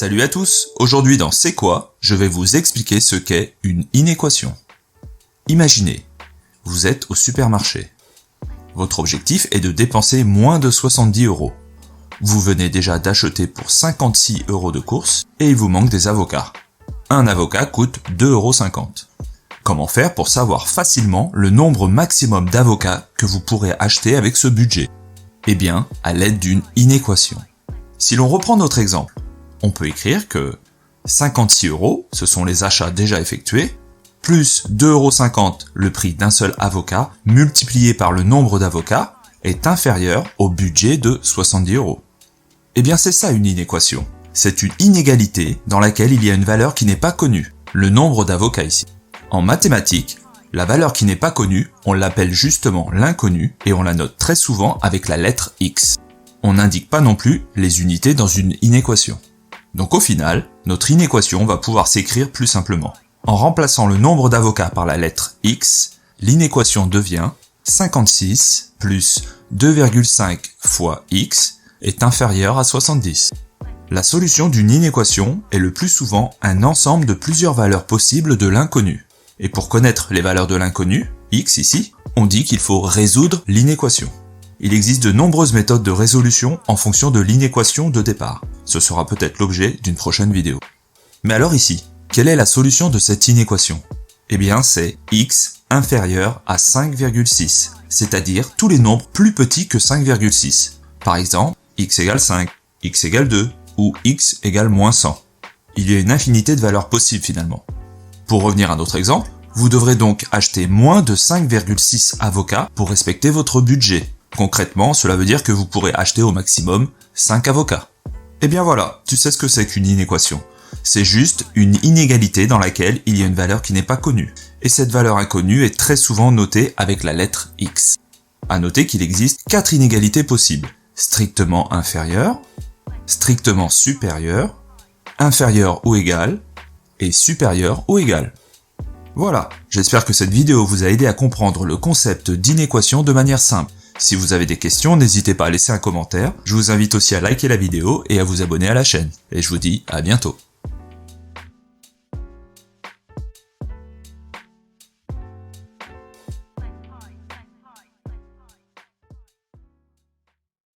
Salut à tous, aujourd'hui dans C'est quoi, je vais vous expliquer ce qu'est une inéquation. Imaginez, vous êtes au supermarché. Votre objectif est de dépenser moins de 70 €. Vous venez déjà d'acheter pour 56 € de courses et il vous manque des avocats. Un avocat coûte 2,50 €. Comment faire pour savoir facilement le nombre maximum d'avocats que vous pourrez acheter avec ce budget? Eh bien, à l'aide d'une inéquation. Si l'on reprend notre exemple, on peut écrire que 56 €, ce sont les achats déjà effectués, plus 2,50 € le prix d'un seul avocat, multiplié par le nombre d'avocats, est inférieur au budget de 70 €. Eh bien c'est ça une inéquation. C'est une inégalité dans laquelle il y a une valeur qui n'est pas connue, le nombre d'avocats ici. En mathématiques, la valeur qui n'est pas connue, on l'appelle justement l'inconnu et on la note très souvent avec la lettre X. On n'indique pas non plus les unités dans une inéquation. Donc au final, notre inéquation va pouvoir s'écrire plus simplement. En remplaçant le nombre d'avocats par la lettre X, l'inéquation devient 56 plus 2,5 fois X est inférieur à 70. La solution d'une inéquation est le plus souvent un ensemble de plusieurs valeurs possibles de l'inconnu. Et pour connaître les valeurs de l'inconnu, X ici, on dit qu'il faut résoudre l'inéquation. Il existe de nombreuses méthodes de résolution en fonction de l'inéquation de départ. Ce sera peut-être l'objet d'une prochaine vidéo. Mais alors ici, quelle est la solution de cette inéquation? Eh bien c'est x inférieur à 5,6, c'est-à-dire tous les nombres plus petits que 5,6. Par exemple, x égale 5, x égale 2 ou x égale moins 100. Il y a une infinité de valeurs possibles finalement. Pour revenir à notre exemple, vous devrez donc acheter moins de 5,6 avocats pour respecter votre budget. Concrètement, cela veut dire que vous pourrez acheter au maximum 5 avocats. Et bien voilà, tu sais ce que c'est qu'une inéquation. C'est juste une inégalité dans laquelle il y a une valeur qui n'est pas connue. Et cette valeur inconnue est très souvent notée avec la lettre X. À noter qu'il existe 4 inégalités possibles. Strictement inférieure, strictement supérieure, inférieure ou égale, et supérieure ou égale. Voilà, j'espère que cette vidéo vous a aidé à comprendre le concept d'inéquation de manière simple. Si vous avez des questions, n'hésitez pas à laisser un commentaire. Je vous invite aussi à liker la vidéo et à vous abonner à la chaîne. Et je vous dis à bientôt.